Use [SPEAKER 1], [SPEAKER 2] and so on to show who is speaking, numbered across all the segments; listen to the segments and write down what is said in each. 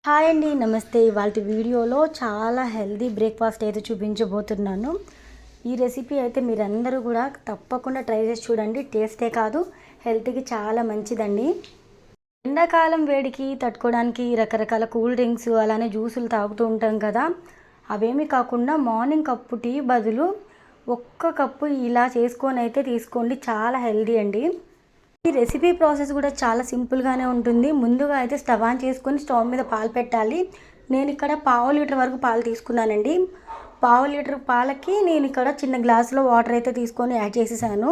[SPEAKER 1] Hi అండి, నమస్తే. ఇవాళ వీడియోలో చాలా హెల్దీ బ్రేక్ఫాస్ట్ అయితే చూపించబోతున్నాను. ఈ రెసిపీ అయితే మీరందరూ కూడా తప్పకుండా ట్రై చేసి చూడండి. టేస్టే కాదు, హెల్త్కి చాలా మంచిదండి. ఎండాకాలం వేడికి తట్టుకోవడానికి రకరకాల కూల్ డ్రింక్స్ అలానే జ్యూసులు తాగుతూ ఉంటాం కదా. అవేమీ కాకుండా మార్నింగ్ కప్పు టీ బదులు ఒక్క కప్పు ఇలా చేసుకొని అయితే తీసుకోండి. చాలా హెల్దీ అండి. ఈ రెసిపీ ప్రాసెస్ కూడా చాలా సింపుల్గానే ఉంటుంది. ముందుగా అయితే స్టవ్ ఆన్ చేసుకొని స్టవ్ మీద పాలు పెట్టాలి. నేను ఇక్కడ పావు లీటర్ వరకు పాలు తీసుకున్నానండి. పావు లీటర్ పాలకి నేను ఇక్కడ చిన్న గ్లాసులో వాటర్ అయితే తీసుకొని యాడ్ చేసేసాను.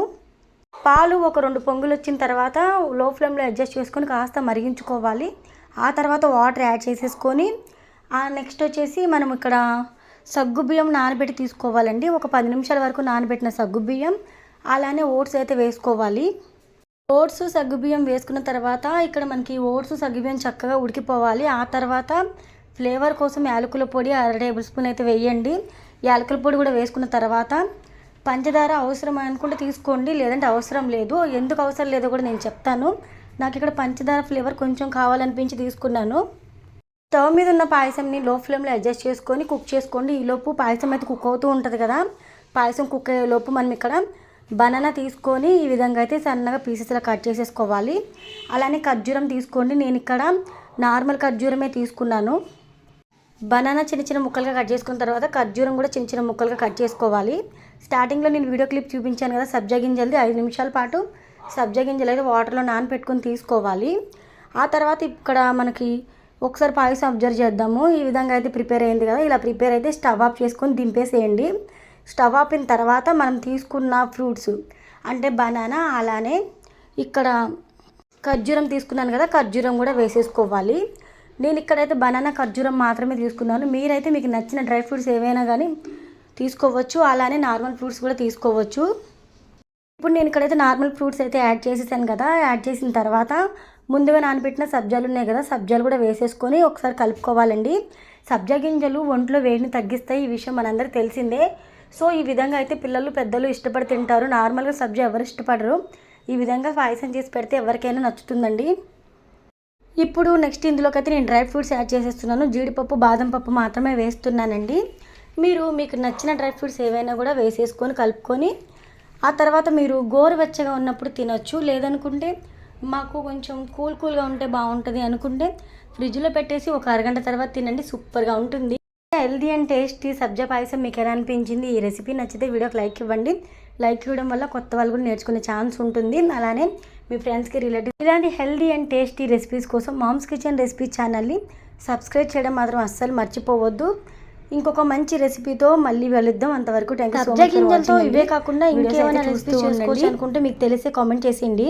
[SPEAKER 1] పాలు ఒక 2 పొంగులు వచ్చిన తర్వాత లో ఫ్లేమ్లో అడ్జస్ట్ చేసుకొని కాస్త మరిగించుకోవాలి. ఆ తర్వాత వాటర్ యాడ్ చేసేసుకొని నెక్స్ట్ వచ్చేసి మనం ఇక్కడ సగ్గుబియ్యం నానబెట్టి తీసుకోవాలండి. ఒక 10 నిమిషాల వరకు నానబెట్టిన సగ్గుబియ్యం, అలానే ఓట్స్ అయితే వేసుకోవాలి. ఓట్స్ సగ్గుబియ్యం వేసుకున్న తర్వాత ఇక్కడ మనకి ఓట్స్ సగ్గుబియ్యం చక్కగా ఉడికిపోవాలి. ఆ తర్వాత ఫ్లేవర్ కోసం యాలకుల పొడి 1/2 టేబుల్ స్పూన్ అయితే వేయండి. యాలకుల పొడి కూడా వేసుకున్న తర్వాత పంచదార అవసరం అనుకుంటే తీసుకోండి, లేదంటే అవసరం లేదు. ఎందుకు అవసరం లేదో కూడా నేను చెప్తాను. నాకు ఇక్కడ పంచదార ఫ్లేవర్ కొంచెం కావాలనిపించి తీసుకున్నాను. స్టవ్ మీద ఉన్న పాయసంని లో ఫ్లేమ్లో అడ్జస్ట్ చేసుకొని కుక్ చేసుకోండి. ఈలోపు పాయసం అయితే కుక్ అవుతూ ఉంటుంది కదా. పాయసం కుక్ అయ్యేలోపు మనం ఇక్కడ బనానా తీసుకొని ఈ విధంగా అయితే సన్నగా పీసెస్లా కట్ చేసేసుకోవాలి. అలానే ఖర్జూరం తీసుకోండి. నేను ఇక్కడ నార్మల్ ఖర్జూరమే తీసుకున్నాను. బనానా చిన్న చిన్న ముక్కలుగా కట్ చేసుకున్న తర్వాత ఖర్జూరం కూడా చిన్న చిన్న ముక్కలుగా కట్ చేసుకోవాలి. స్టార్టింగ్లో నేను వీడియో క్లిప్ చూపించాను కదా, సబ్జా గింజలది 5 నిమిషాల పాటు సబ్జా గింజలు అయితే వాటర్లో నానపెట్టుకొని తీసుకోవాలి. ఆ తర్వాత ఇక్కడ మనకి ఒకసారి పాయసం అబ్జర్వ్ చేద్దాము. ఈ విధంగా అయితే ప్రిపేర్ అయింది కదా. ఇలా ప్రిపేర్ అయితే స్టవ్ ఆఫ్ చేసుకొని దింపేసేయండి. స్టవ్ ఆపిన తర్వాత మనం తీసుకున్న ఫ్రూట్స్ అంటే బనానా, అలానే ఇక్కడ ఖర్జూరం తీసుకున్నాను కదా, ఖర్జూరం కూడా వేసేసుకోవాలి. నేను ఇక్కడైతే బనానా ఖర్జూరం మాత్రమే తీసుకున్నాను. మీరైతే మీకు నచ్చిన డ్రై ఫ్రూట్స్ ఏవైనా కానీ తీసుకోవచ్చు, అలానే నార్మల్ ఫ్రూట్స్ కూడా తీసుకోవచ్చు. ఇప్పుడు నేను ఇక్కడైతే నార్మల్ ఫ్రూట్స్ అయితే యాడ్ చేసేసాను కదా. యాడ్ చేసిన తర్వాత ముందుగా నానబెట్టిన సబ్జాలు ఉన్నాయి కదా, సబ్జాలు కూడా వేసేసుకొని ఒకసారి కలుపుకోవాలండి. సబ్జా గింజలు ఒంట్లో వేడిని తగ్గిస్తాయి. ఈ విషయం మనందరికీ తెలిసిందే. సో ఈ విధంగా అయితే పిల్లలు పెద్దలు ఇష్టపడి తింటారు. నార్మల్గా సబ్జా ఎవరు ఇష్టపడరు. ఈ విధంగా పాయసం చేసి పెడితే ఎవరికైనా నచ్చుతుందండి. ఇప్పుడు నెక్స్ట్ ఇందులోకి అయితే నేను డ్రై ఫ్రూట్స్ యాడ్ చేసేస్తున్నాను. జీడిపప్పు, బాదం పప్పు మాత్రమే వేస్తున్నానండి. మీకు నచ్చిన డ్రై ఫ్రూట్స్ ఏవైనా కూడా వేసేసుకొని కలుపుకొని ఆ తర్వాత మీరు గోరువెచ్చగా ఉన్నప్పుడు తినొచ్చు. లేదనుకుంటే మాకు కొంచెం కూల్గా ఉంటే బాగుంటుంది అనుకుంటే ఫ్రిడ్జ్లో పెట్టేసి ఒక అరగంట తర్వాత తినండి. సూపర్గా ఉంటుంది. హెల్దీ అండ్ టేస్టీ సబ్జా పాయసం మీకు ఎలా అనిపించింది? ఈ రెసిపీ నచ్చితే వీడియోకి లైక్ ఇవ్వండి. లైక్ ఇవ్వడం వల్ల కొత్త వాళ్ళు కూడా నేర్చుకునే ఛాన్స్ ఉంటుంది. అలానే మీ ఫ్రెండ్స్కి, రిలేటివ్స్ ఇలాంటి హెల్దీ అండ్ టేస్టీ రెసిపీస్ కోసం మామ్స్ కిచెన్ రెసిపీ ఛానల్ని సబ్స్క్రైబ్ చేయడం మాత్రం అస్సలు మర్చిపోవద్దు. ఇంకొక మంచి రెసిపీతో మళ్ళీ వెళుద్దాం. అంతవరకు థ్యాంక్ యూ సో మచ్. సబ్జా గింజలతో ఇవే కాకుండా ఇంకేమైనా రెసిపీస్ చేసుకోవచ్చు అనుకుంటే మీకు తెలిసే కామెంట్ చేసేయండి.